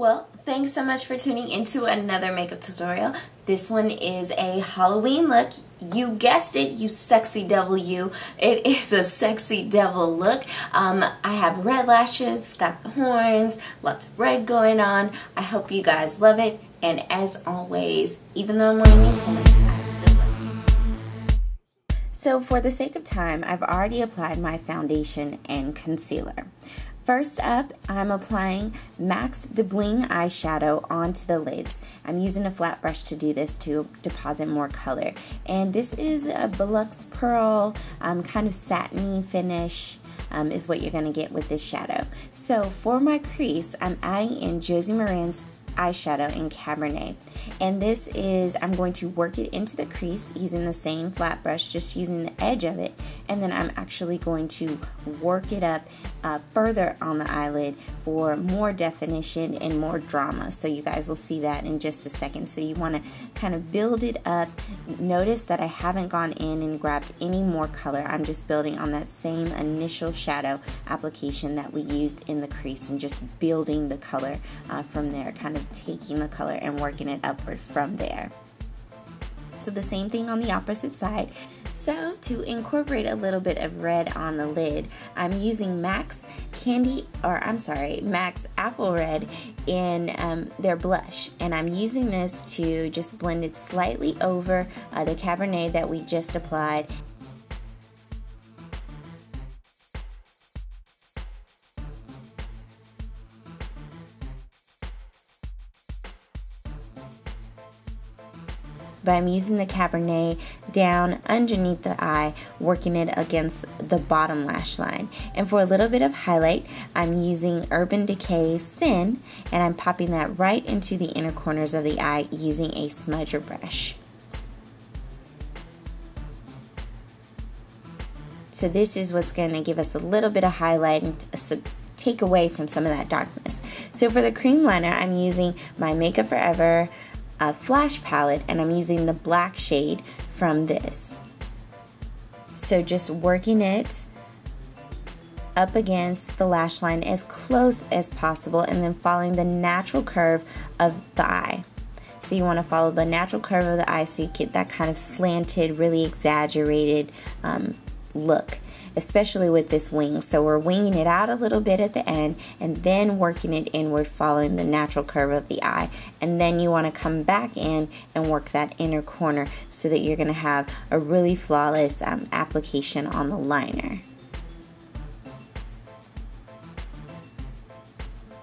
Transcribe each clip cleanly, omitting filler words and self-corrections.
Well, thanks so much for tuning into another makeup tutorial. This one is a Halloween look. You guessed it, you sexy devil you. It is a sexy devil look. I have red lashes, got the horns, lots of red going on. I hope you guys love it. And as always, even though I'm wearing these horns, I still love you. So for the sake of time, I've already applied my foundation and concealer. First up, I'm applying Max de Bling eyeshadow onto the lids. I'm using a flat brush to do this to deposit more color. And this is a Belux Pearl kind of satiny finish is what you're going to get with this shadow. So for my crease, I'm adding in Josie Maran's eyeshadow in Cabernet, and this is, I'm going to work it into the crease using the same flat brush, just using the edge of it, and then I'm actually going to work it up further on the eyelid for more definition and more drama. So you guys will see that in just a second. So you want to kind of build it up. Notice that I haven't gone in and grabbed any more color. I'm just building on that same initial shadow application that we used in the crease and just building the color from there, kind of taking the color and working it upward from there. So the same thing on the opposite side. So to incorporate a little bit of red on the lid, I'm using Max Apple Red in their blush, and I'm using this to just blend it slightly over the Cabernet that we just applied. But I'm using the Cabernet down underneath the eye, working it against the bottom lash line. And for a little bit of highlight, I'm using Urban Decay Sin, and I'm popping that right into the inner corners of the eye using a smudger brush. So this is what's going to give us a little bit of highlight and take away from some of that darkness. So for the cream liner, I'm using my Makeup Forever Flash palette, and I'm using the black shade from this. So just working it up against the lash line as close as possible, and then following the natural curve of the eye. So you want to follow the natural curve of the eye so you get that kind of slanted, really exaggerated look, especially with this wing. So we're winging it out a little bit at the end and then working it inward, following the natural curve of the eye. And then you want to come back in and work that inner corner so that you're going to have a really flawless application on the liner.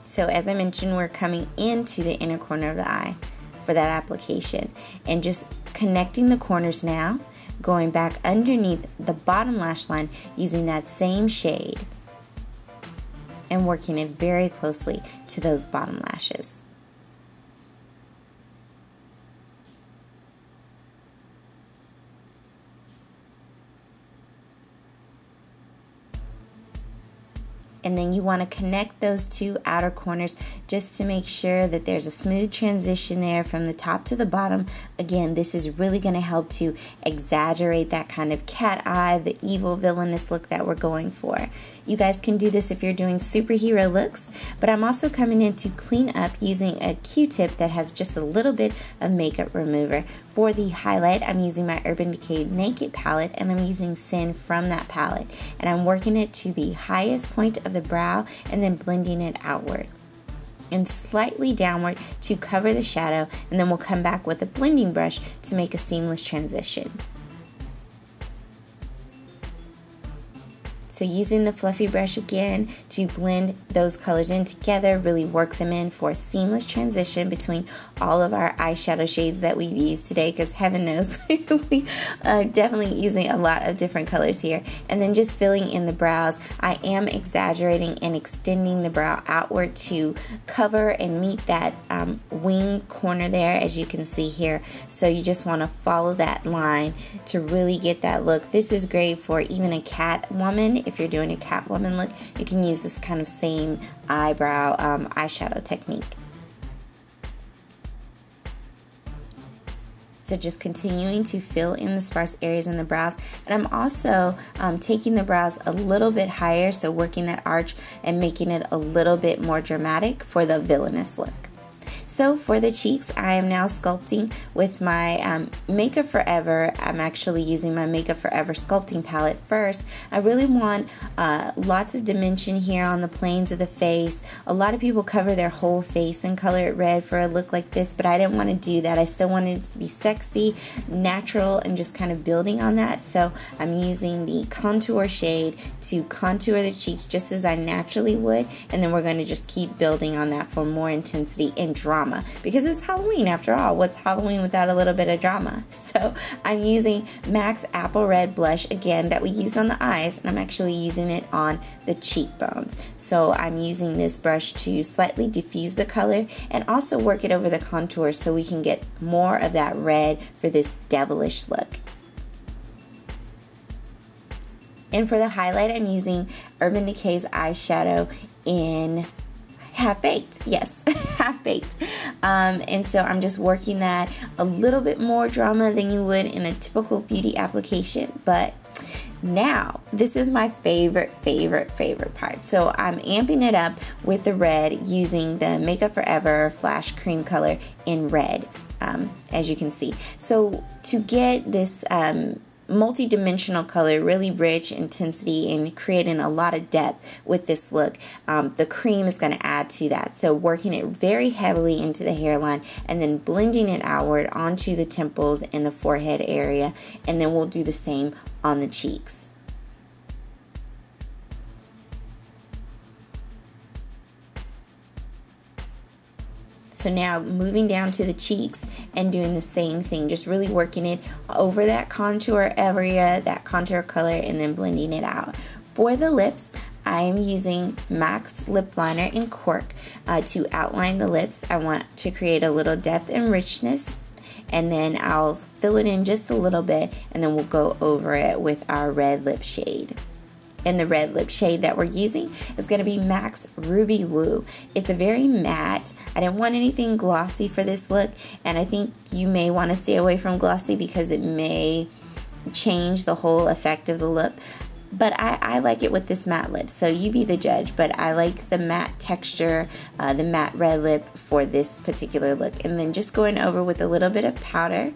So as I mentioned, we're coming into the inner corner of the eye for that application and just connecting the corners now, going back underneath the bottom lash line using that same shade and working it very closely to those bottom lashes. And then you want to connect those two outer corners just to make sure that there's a smooth transition there from the top to the bottom. Again, this is really going to help to exaggerate that kind of cat eye, the evil villainous look that we're going for. You guys can do this if you're doing superhero looks, but I'm also coming in to clean up using a Q-tip that has just a little bit of makeup remover. For the highlight, I'm using my Urban Decay Naked palette, and I'm using Sin from that palette. And I'm working it to the highest point of the brow and then blending it outward and slightly downward to cover the shadow, and then we'll come back with a blending brush to make a seamless transition. So using the fluffy brush again to blend those colors in together, really work them in for a seamless transition between all of our eyeshadow shades that we've used today, because heaven knows we are definitely using a lot of different colors here. And then just filling in the brows. I am exaggerating and extending the brow outward to cover and meet that wing corner there, as you can see here. So you just want to follow that line to really get that look. This is great for even a cat woman. If you're doing a Catwoman look, you can use this kind of same eyebrow eyeshadow technique. So just continuing to fill in the sparse areas in the brows. And I'm also taking the brows a little bit higher, so working that arch and making it a little bit more dramatic for the villainous look. So for the cheeks, I am now sculpting with my Makeup Forever. I'm actually using my Makeup Forever sculpting palette first. I really want lots of dimension here on the planes of the face. A lot of people cover their whole face and color it red for a look like this, but I didn't want to do that. I still wanted it to be sexy, natural, and just kind of building on that. So I'm using the contour shade to contour the cheeks just as I naturally would, and then we're going to just keep building on that for more intensity and drama, because it's Halloween after all. What's Halloween without a little bit of drama? So I'm using MAC's Apple Red blush again that we use on the eyes, and I'm actually using it on the cheekbones. So I'm using this brush to slightly diffuse the color and also work it over the contour so we can get more of that red for this devilish look. And for the highlight, I'm using Urban Decay's eyeshadow in Half Baked. Yes, Half Baked. And so I'm just working that a little bit more drama than you would in a typical beauty application. But now, this is my favorite part. So I'm amping it up with the red using the Makeup Forever Flash Cream color in red, as you can see. So to get this multi-dimensional color, really rich intensity, and creating a lot of depth with this look, the cream is going to add to that. So working it very heavily into the hairline and then blending it outward onto the temples and the forehead area, and then we'll do the same on the cheeks. So now moving down to the cheeks and doing the same thing, just really working it over that contour area, that contour color, and then blending it out. For the lips, I am using MAC's Lip Liner in Cork to outline the lips. I want to create a little depth and richness, and then I'll fill it in just a little bit, and then we'll go over it with our red lip shade. And the red lip shade that we're using is going to be MAC's Ruby Woo. It's a very matte. I didn't want anything glossy for this look, and I think you may want to stay away from glossy because it may change the whole effect of the lip. But I like it with this matte lip, so you be the judge. But I like the matte texture, the matte red lip for this particular look. And then just going over with a little bit of powder.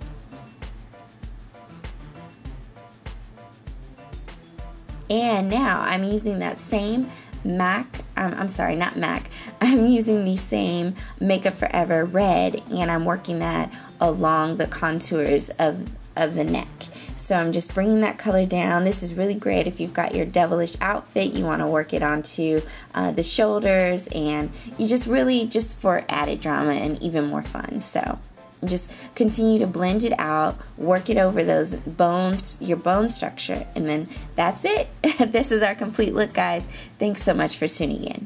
And now I'm using that same MAC, I'm sorry, not MAC. I'm using the same Makeup Forever red, and I'm working that along the contours of the neck. So I'm just bringing that color down. This is really great if you've got your devilish outfit, you want to work it onto the shoulders, and you just really, just for added drama and even more fun. So just continue to blend it out, work it over those bones, your bone structure, and then that's it. This is our complete look, guys. Thanks so much for tuning in.